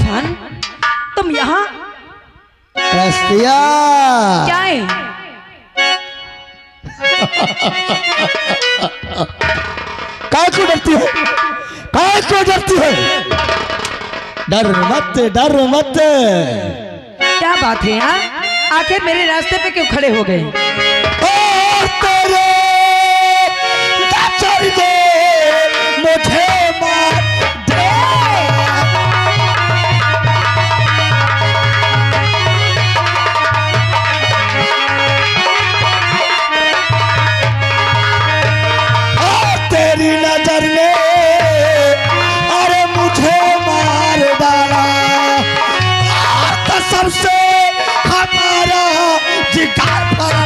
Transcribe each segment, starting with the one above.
तूफान, तुम यहाँ रस्तिया क्या है? काय को डरती है? काय को डरती है? डर मत, डर मत। क्या बात है यार, आखिर मेरे रास्ते पे क्यों खड़े हो गए? तेरे नजर दे मुझे मार दे। तेरी नजर ने अरे मुझे मार डाला, कसम से हमारा जिगर पर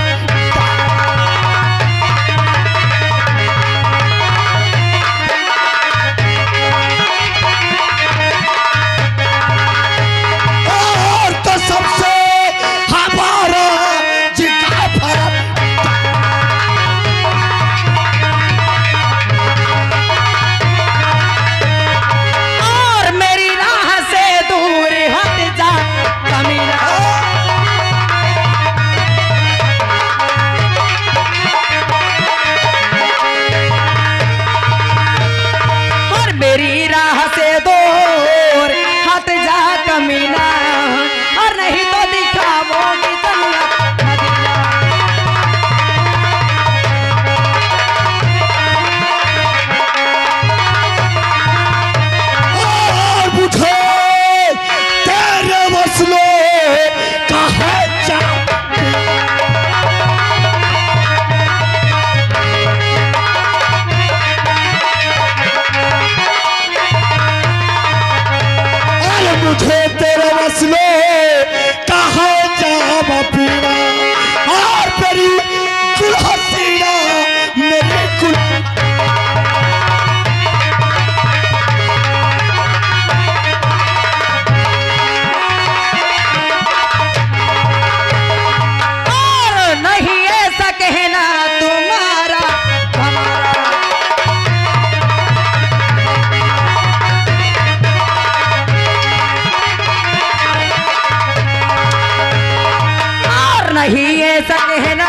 नहीं ऐसा कहना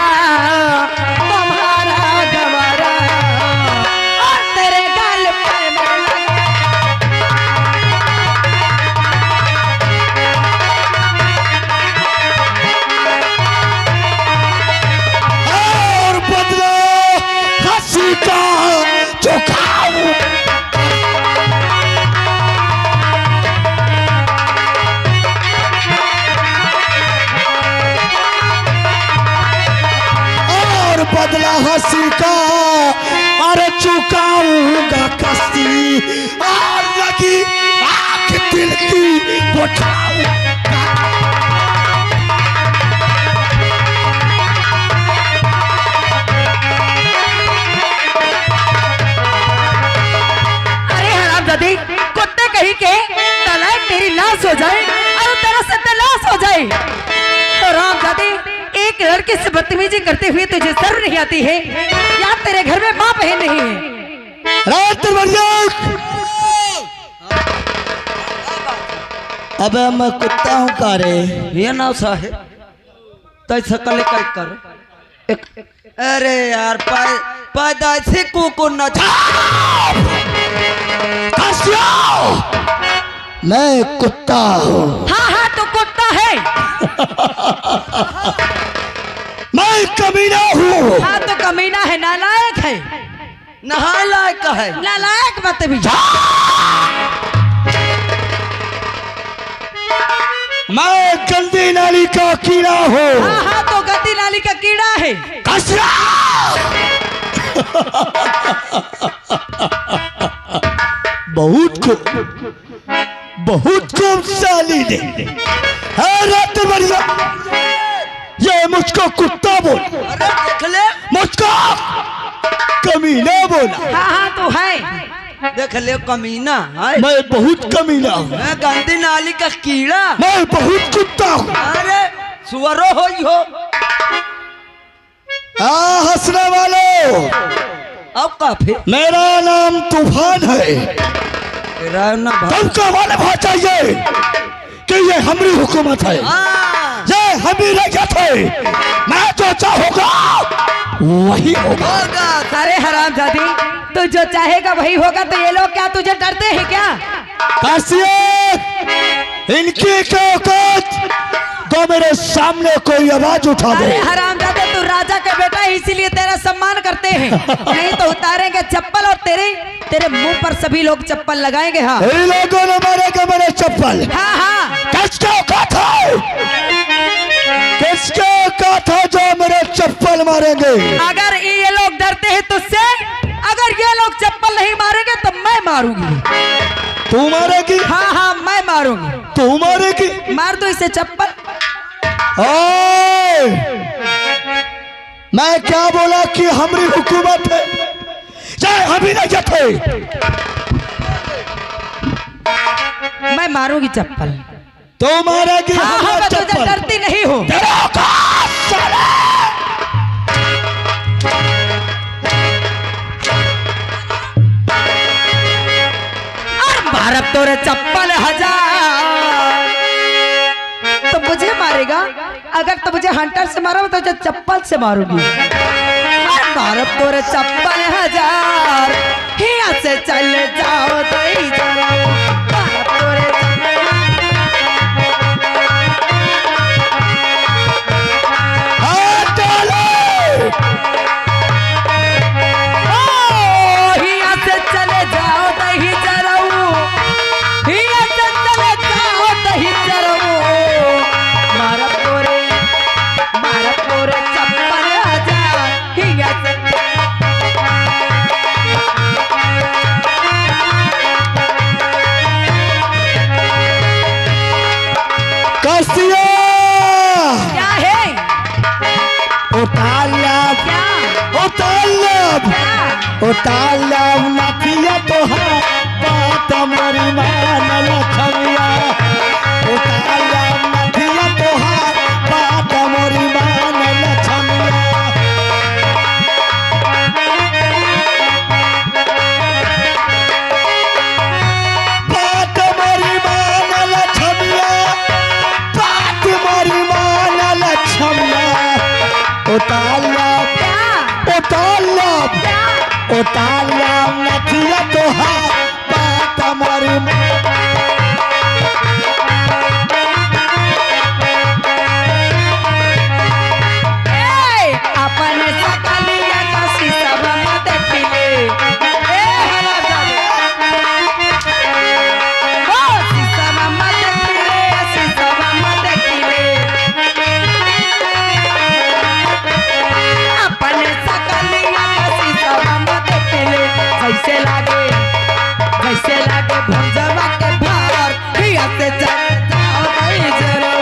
तुम्हारा गवारा, और तेरे गाल पर मैं और बदला हंसी का चुकाऊं। बदला हंसी का अरे चुकाऊंगा कस्ती, और लगी आंख दिल की बुझाऊंगा। अरे हरामजादी, कुत्ते कहीं के तलाक तेरी लाश हो जाए और तेरा सत्यानाश हो जाए। हरामजादी, एक लड़के से बदतमीजी करते हुए तुझे शर्म नहीं आती है? या तेरे घर में माँ बहन नहीं है? अबे मैं कुत्ता हूँ कारे? ये ना साहे तैसे कल कर अरे यार पैदाइशी कुकुर न मैं कुत्ता हूँ। हाँ हाँ तो कुत्ता है। मैं कमीना हूँ। हाँ तो कमीना है, नालायक है। नालायक है, नालायक बदतमीज। मैं गंदी नाली का कीड़ा हूँ। हाँ हाँ तो गंदी नाली का कीड़ा है। बहुत खूब साली ने रात बढ़िया ये मुझको कुत्ता बोल। अरे देख ले, मुझको कमीना बोला। हाँ हाँ तो है। देख ले कमीना है। मैं बहुत कमीना हूँ। मैं गंदी नाली का कीड़ा। मैं बहुत कुत्ता हूँ। अरे सुअरो हो। हंसने वालों, अब काफी। मेरा नाम तूफान है। तेरा ना तुमको मालूम होना चाहिए कि ये हमारी हुकूमत है, हाँ ये हमारी रैयत है। मैं जो चाहूंगा वही होगा। होगा। अरे हरामजादी, तू जो चाहेगा वही होगा, तो ये लोग क्या तुझे डरते हैं क्या? काशिफ, इनकी क्या औकात तो मेरे सामने कोई आवाज उठा दे। अरे हरामजादे, तू राजा का बेटा है, इसीलिए तेरा सम्मान करते हैं, नहीं तो उतारेंगे चप्पल और तेरे मुंह पर सभी लोग चप्पल लगाएंगे। हाँ इन लोगों ने मारेगा मेरे चप्पल। हाँ हाँ, किसके औकात है, किसके औकात है जो मेरे चप्पल मारेंगे? अगर ये लोग डरते हैं तुझसे, अगर ये लोग चप्पल नहीं मारेंगे तो मैं मारूंगी। तू मारेगी? हाँ हाँ, मैं मारूंगी। तू मारेगी? मार दो इसे चप्पल। ओए, मैं क्या बोला कि हमारी हुकूमत है, चाहे हमी रैयत है। मैं मारूंगी चप्पल। तो मारेगी हाँ हाँ, हमारा मैं तुझे चप्पल। डरती नहीं हूँ। तेरा औकात साला। भारत तोरे चप्पल हजार, तो मुझे मारेगा? अगर तो मुझे हंटर से मारो तो तुझे चप्पल से मारूंगी। भारत तोरे चप्पल हजार, हिया से चल जाओ तो ही जाओ। भारत तोरे हाथ डालो। ओ, हिया से चले जाओ तो ही जराऊ, हिया से चले जाओ तो ही जराऊ। भारत तोरे चप्पल हजार, हिया से कासिया, क्या है? उतार लब, क्या उतार लब, क्या? उतार लब नथिया तो है बात हमारी मान लखमिया। उतार लब नथिया तो है बात हमारी मान लखमिया। बात हमारी मान लखमिया, बात हमारी मान लखमिया। उतार लब, क्या? उतार लब, क्या? उतार लब नथिया तो है बात हमारी। ए, अपन सकलिया का शीशा मत देखिले। ए, हरामजादे। ओ, शीशा मत देखिले, शीशा मत देखिले। अपन सकलिया का शीशा मत देखिले। जैसे लागे भुंजवा के भार, हिया से चल जाओ नहीं जरो।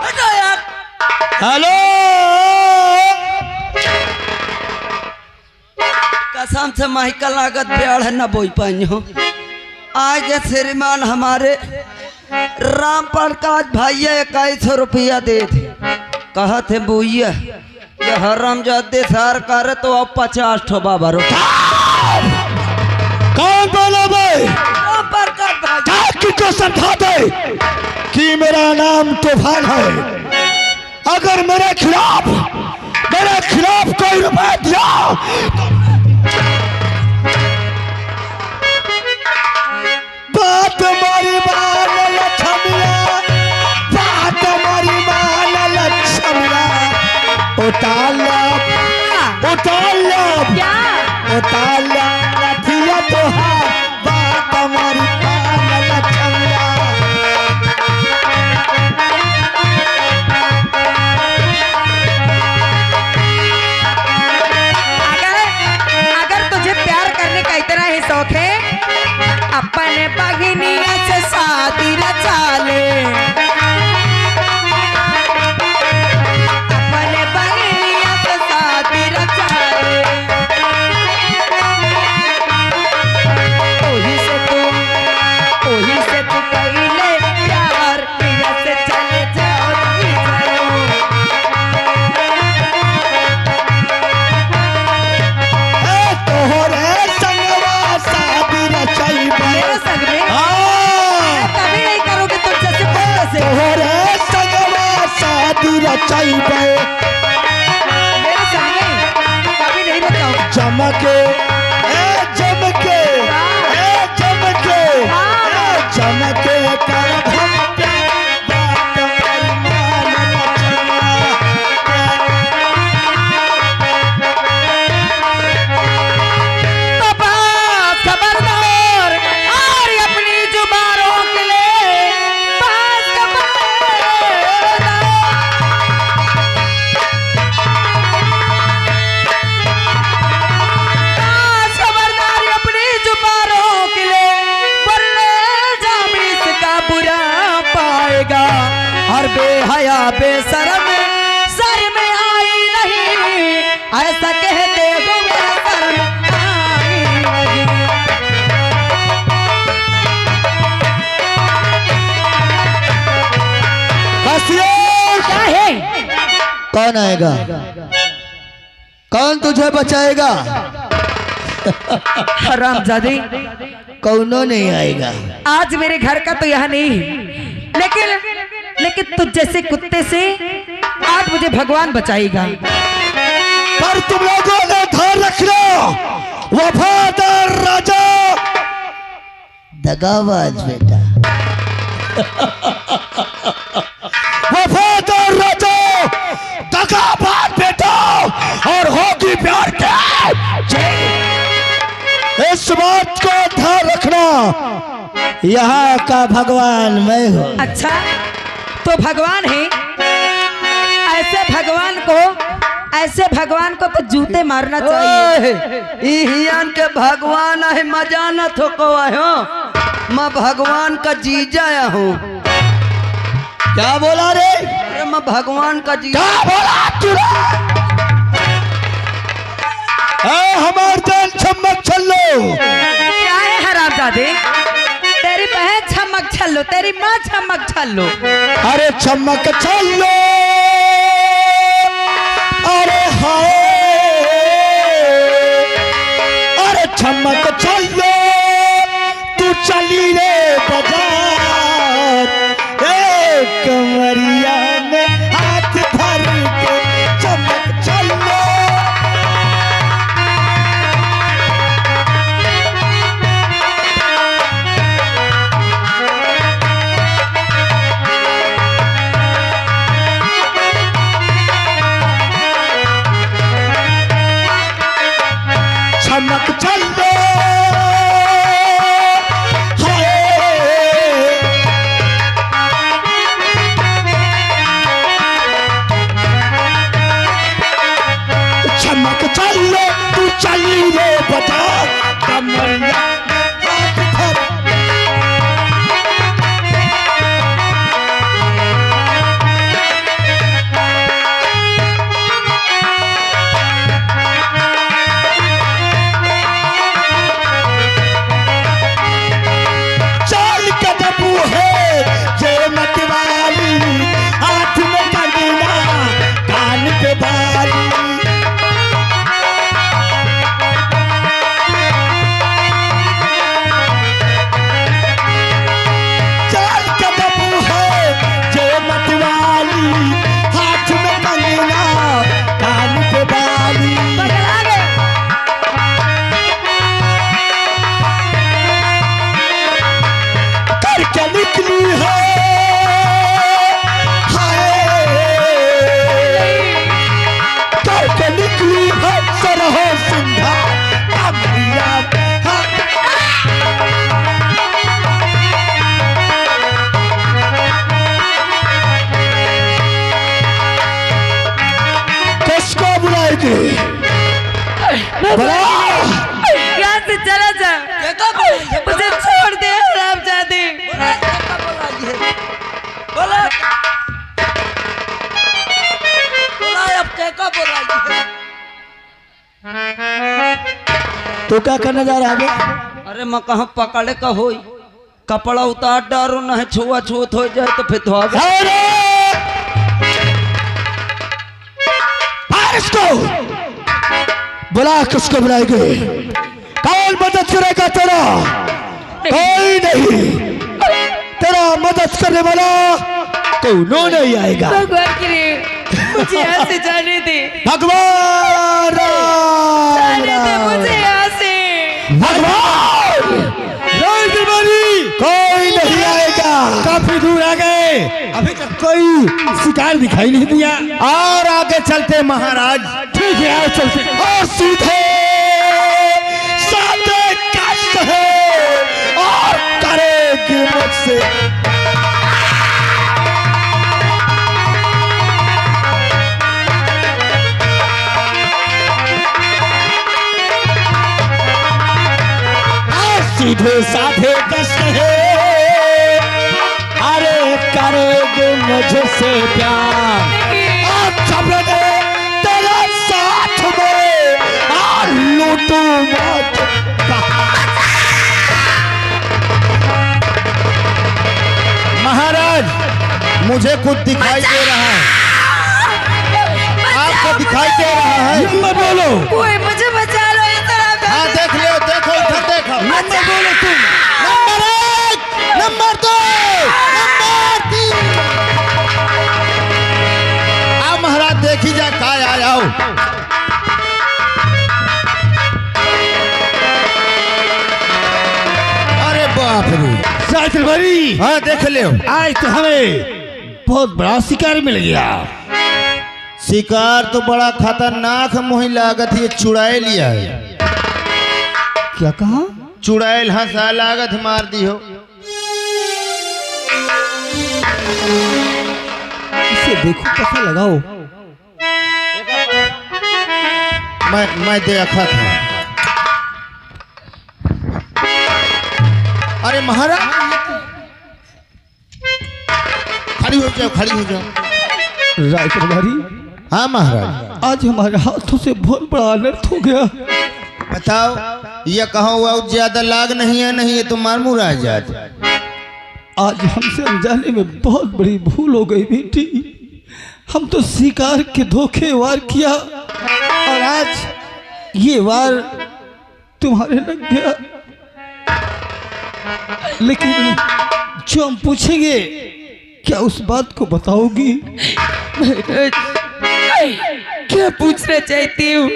हटो यार। हेलो, कसम से माइका लागत बेड़ न बोई पाई हो। आज ये श्रीमान हमारे राम प्रकाश भैया 2100 रुपया दे थे, कहा थे बोइया ये हरामजादे सार करे तो अब 50 ठो बाबा रुपया। कौन बोला भाई? राम प्रकाश भाई जाके को समझा दे कि मेरा नाम तूफान है। अगर मेरे खिलाफ कोई रुपया दिया बात हमारी मान लक्ष्मिया, बात हमारी मान लक्ष्मिया। उतार लब, उतार लब, क्या? उतार लब नथिया तो है बात हमारी मान लक्ष्मिया। अगर तुझे प्यार करने का इतना ही शौक है, अपने बगिनिया से शादी रचा ले। अपने बगिनिया से शादी रचा ले। ओही से तू कइले प्यार, पिया से चल चमके कर हम बात मोरी मान लछमिया। तो बात खबरदार और अपनी जुबानों के लिए बात खबरदार। बात खबरदार अपनी जुबानों के लिए बोले जामी इसका बुरा पाएगा। और बेहया बेशरम सर में आई नहीं ऐसा कहते हुए सर में आई नहीं। हसियो क्या है? कौन आएगा? कौन तुझे बचाएगा? हरामजादी, कौनो नहीं आएगा। आज मेरे घर का तो यह नहीं, लेकिन तुझ जैसे कुत्ते से आज मुझे भगवान बचाएगा। पर तुम लोगों ने ध्यान रखना, वफादार राजा दगाबाज बेटा। वफादार राजा दगाबाज बेटा और होगी प्यार के। इस बात को ध्यान रखना, यहाँ का भगवान मैं हूँ। अच्छा तो भगवान है? ऐसे भगवान को तो जूते मारना चाहिए। इहियान के भगवान है मजाना थो को आयो मैं भगवान का जीजा हूँ। क्या बोला रे? अरे मैं भगवान का जीजा। क्या बोला तूने? हमार जान चमक छल्लो। क्या है हरामजादे? तेरी बहन छमक छल्लो, तेरी माँ छमक छल्लो। अरे चमक छल्लो, अरे हाय, अरे चमक छल्लो, तू चली रे बाजार, कमरिया में हाथ धर के चमक छल्लो। चमक छल्लो, चमक छल्लो, तू चली रे बाजार, कमरिया में हाथ धर। चाल कदम है जे मतवाली, हाथ में कंगना कान पे बाली। चाल कदम है जे मतवाली, हाथ में कंगना कान पे बाली। पगला गए। करके निकली है, हाय, करके निकली है सरहो सिंधा कमरिया। किसको बुलाएगी? बुला। यहाँ से चला जा, मुझे छोड़ दे हरामजादे। बोला अब क्या बोला? तू क्या करने जा रहा है? अरे मैं कहाँ पकड़े का होई, कपड़ा उतार डारो नहीं छुआ छूत हो जाए तो फिर धोआ। अरे इसको बुला, किसको बुलाएंगे? कौन मदद करेगा तेरा? कोई नहीं, तेरा मदद करने वाला कौनो नहीं आएगा। भगवान की रे, मुझे यहाँ से जाने दे, भगवान जाने दे मुझे यहाँ से। भगवान कोई नहीं कोई शिकार दिखाई नहीं दिया। और आगे चलते महाराज। ठीक है आओ चलते। और सीधे साधे कष्ट है और करेगी मुझसे। सीधे साधे कष्ट है अरे करेगी मुझसे प्यार और चमड़े तेरे साथ में और लूटू मौत। महाराज मुझे कुछ दिखाई दे रहा है। आपको दिखाई दे रहा है? नंबर बोलो। कोई मुझे बचा लो इस तरह। हाँ देख लो देखो इधर देखो। नंबर बोलो तुम। Number 1 number 2 number 3। आओ महाराज देखी जाए काय आ जाओ। अरे बाप रे साइकिल भरी। हाँ देख ले आज तो हमें बहुत बड़ा शिकार मिल गया। शिकार तो बड़ा खतरनाक मोही लागत ये चुड़ैल लिया है। क्या कहा? चुड़ैल हंसा लागत मार दी हो। इसे देखो पता लगाओ। मैं देखा था। अरे महाराज खड़ी हो जाओ खड़ी हो जाओ। राय कुमारी। हाँ महाराज आज हमारे हाथों से बहुत बड़ा अनर्थ हो गया। बताओ ये कहो वो ज्यादा लाग नहीं है नहीं है तो मार मुरा जात। आज हमसे अनजाने में बहुत बड़ी भूल हो गई बेटी। हम तो शिकार के धोखे वार किया और आज ये वार तुम्हारे लग गया। लेकिन जो हम पूछेंगे क्या उस बात को बताओगी? क्या पूछना चाहती हूँ?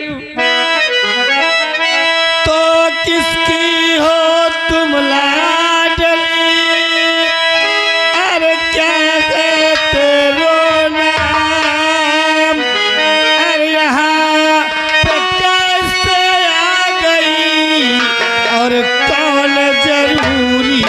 तो किसकी हो तुम लाडली अरे कैसे रो नाम अरे यहाँ पे कैसे आ गई और कौन जरूरी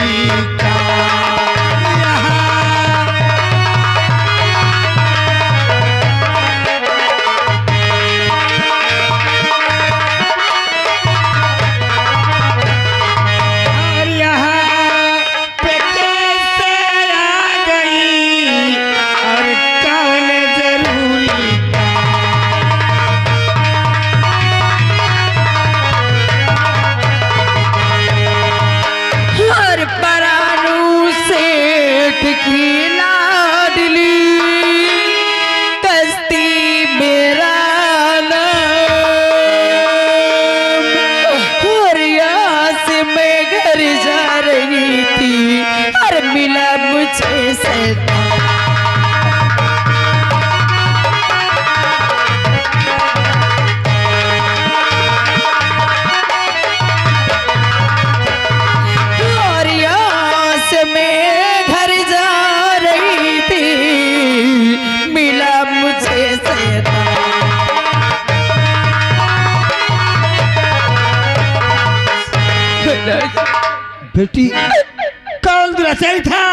बेटी काल दुराचारी था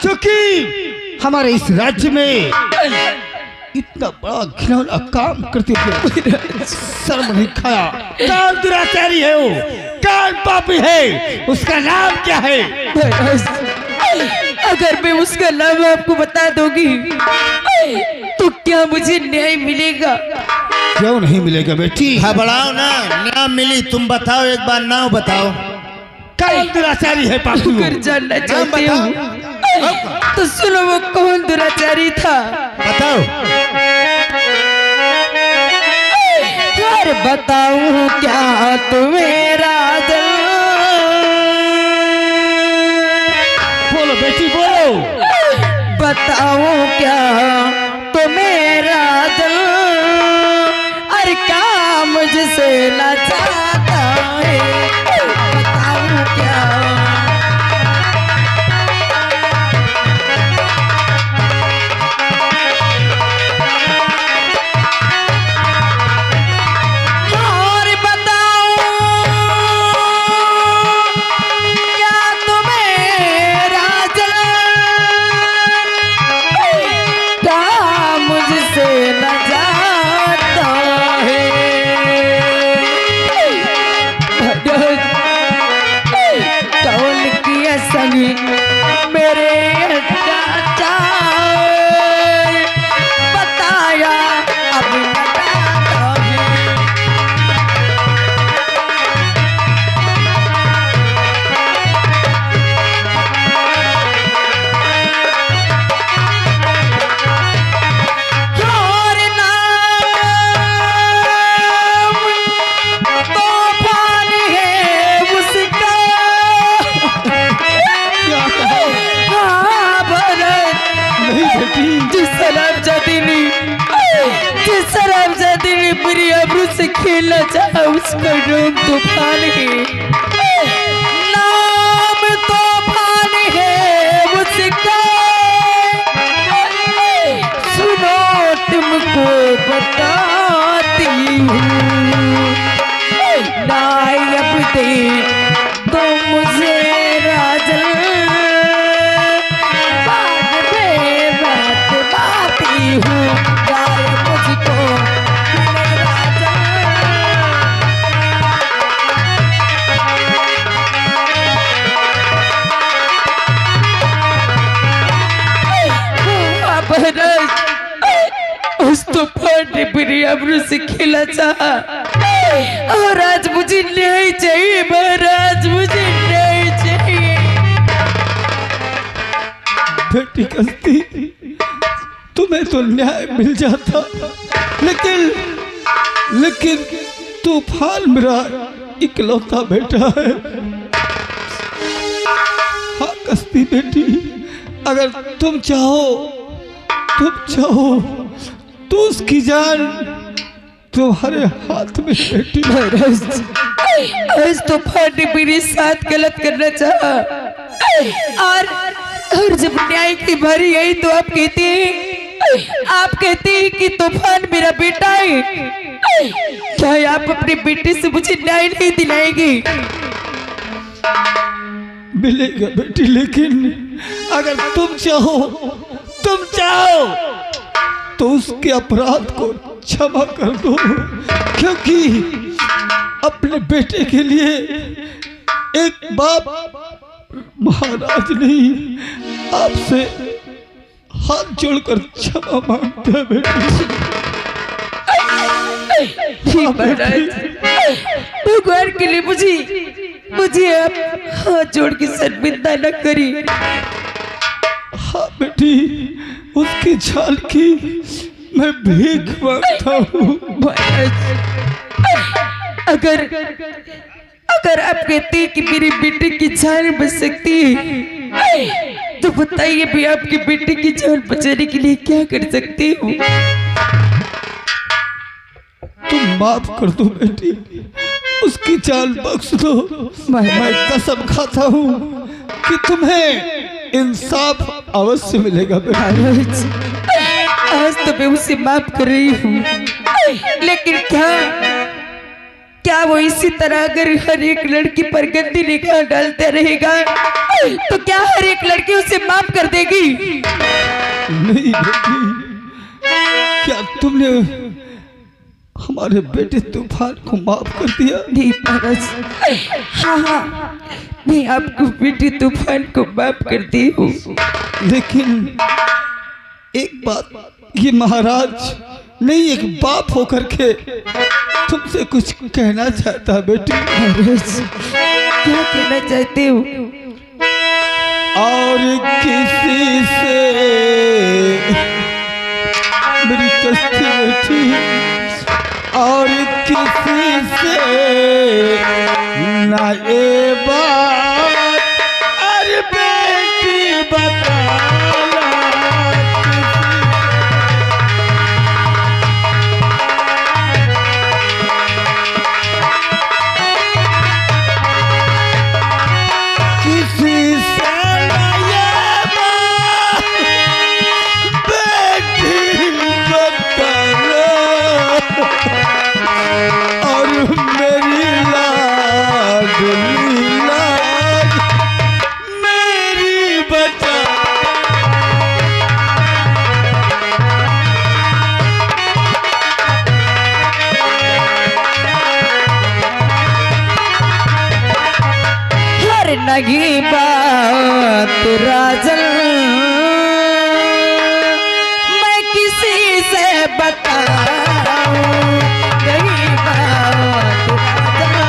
क्योंकि हमारे इस राज्य में इतना बड़ा घिनौना काम करते थे शर्म नहीं खाया। काल दुराचारी है वो काल पापी है। उसका नाम क्या है? अगर मैं उसका नाम आपको बता दूंगी तो क्या मुझे न्याय मिलेगा? क्यों नहीं मिलेगा बेटी? घबराओ ना नाम मिली। तुम बताओ एक बार नाम बताओ। कौन दुराचारी है पापी? अगर जानना चाहते हो तो सुनो वो कौन दुराचारी था। बताओ। यार बताऊं क्या तुम्हें राजन? बोलो बेटी बोलो। बताऊं क्या तुम्हें राजन? अरे क्या मुझसे ना चाहता है? बताऊं क्या? मुझसे खेलना चाहा उसका नाम तूफान है, नाम तूफान है मुझका। सुनो तुमको बताती हूँ, नायब दे तो मुझे राजन, बाद में बात बाती हूँ, नायब मुझको मेरे राजन। उस तूफान ने मेरी अब्रू से खेला चाहा और आज मुझे नहीं चाहिए महाराज, मुझे नहीं चाहिए। बेटी कस्ती, तुम्हें तो न्याय मिल जाता, लेकिन तूफान मेरा इकलौता बेटा है। हाँ कस्ती बेटी, अगर तुम चाहो तो उसकी जान तुम्हारे हाथ में बेटी। आज तूफान ने मेरे साथ गलत करना चाहा और जब न्याय की बारी आई तो आप कहते हैं कि तूफान मेरा बेटा है। क्या आप अपने बेटे से मुझे न्याय नहीं दिलाएंगे? मिलेगा बेटी, लेकिन अगर तुम चाहो तो उसके अपराध को क्षमा कर दो, क्योंकि अपने बेटे के लिए एक बाप महाराज नहीं आपसे हाथ जोड़कर क्षमा मांगता है बेटी। भगवान के लिए मुझे आप हाथ जोड़ के शर्मिंदा न करिए। हाँ बेटी, उसकी जान की मैं भीख मांगता हूँ। अगर आप कहते हैं कि मेरी बेटी की जान बच सकती है तो बताइए मैं आपके बेटे की जान बचाने के लिए क्या कर सकती हूँ? तुम माफ कर दो बेटी, उसकी जान बख्श दो। मैं कसम खाता हूँ कि तुम्हें इंसाफ अवश्य मिलेगा बेटी। आज तो मैं उसे माफ कर रही हूँ, लेकिन क्या वो इसी तरह अगर हर एक लड़की पर गंदी निगाह डालता रहेगा तो क्या हर एक लड़की उसे माफ कर देगी? नहीं बेटी, क्या तुमने हमारे बेटे तूफान को माफ कर दिया? नहीं महाराज, हाँ मैं आपको बेटे तूफान को माफ कर दी हूँ। लेकिन एक बात, ये महाराज नहीं एक बाप होकर के तुमसे कुछ कहना चाहता बेटी। क्या कहना चाहते हो? और किसी से मेरी कस्ती बेटी, और किसी से ना ये बात अरे बेटी बताना। लगी बात राजन, मैं किसी से बताऊं लगी बात राजन,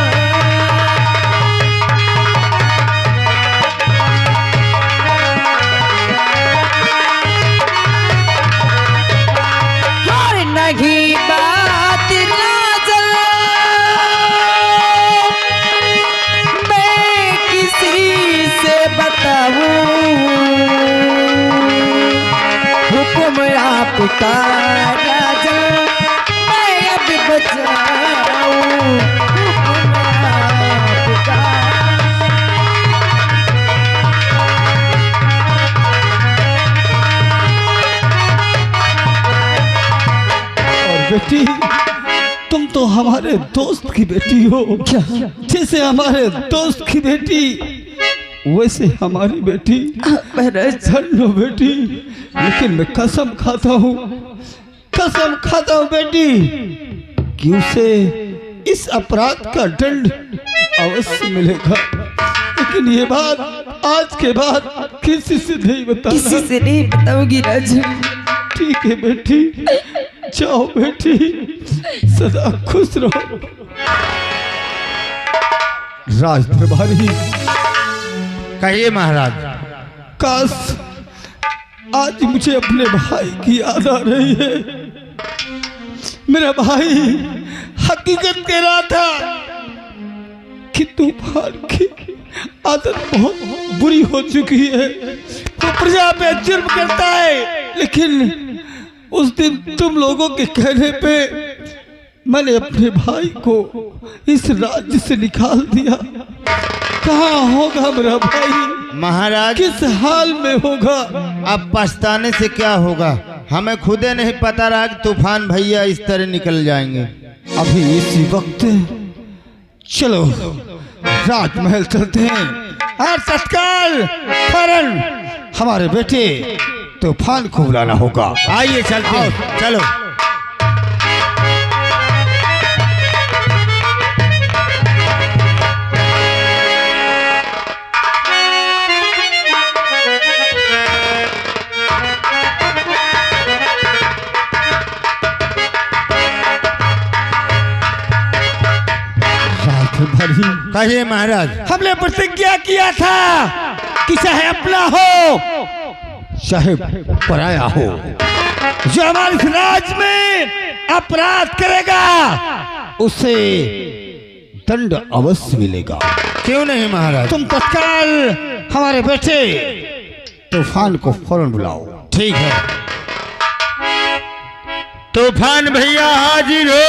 लगी बात राजन, हुक्म आपका राजन, मैं अब बचा बेटी तुम तो हमारे दोस्त की बेटी हो। जैसे हमारे दोस्त की बेटी वैसे हमारी बेटी। धन्य बेटी, लेकिन मैं कसम खाता हूँ बेटी कि उसे इस अपराध का दंड अवश्य मिलेगा। लेकिन ये बात आज के बाद किसी से नहीं बताऊंगी राजू। ठीक है बेटी, जाओ बेटी, सदा खुश रहो। राज प्रभारी। कहिए महाराज। काश आज मुझे अपने भाई की याद आ रही है। मेरा भाई हकीकत कह रहा था कि तूफान की आदत बहुत बुरी हो चुकी है, वो प्रजा पे जुर्म करता है। लेकिन उस दिन तुम लोगों के कहने पे मैंने अपने भाई को इस राज्य से निकाल दिया। कहाँ होगा मेरा भाई महाराज? किस हाल में होगा? अब पछताने से क्या होगा? हमें खुदे नहीं पता रहा कि तूफान भैया इस तरह निकल जाएंगे। अभी इसी वक्त चलो राजमहल चलते हैं और तत्काल फौरन हमारे बेटे तूफान को बुलाना होगा। आइए चलते हैं, चलो। कहिए महाराज। हमने प्रतिज्ञा किया था कि चाहे अपना हो चाहे पराया हो, जो हमारे इस राज्य में अपराध करेगा उसे दंड अवश्य मिलेगा। क्यों नहीं महाराज? तुम तत्काल हमारे बेटे तूफान को फौरन बुलाओ। ठीक है। तूफान भैया हाजिर हो।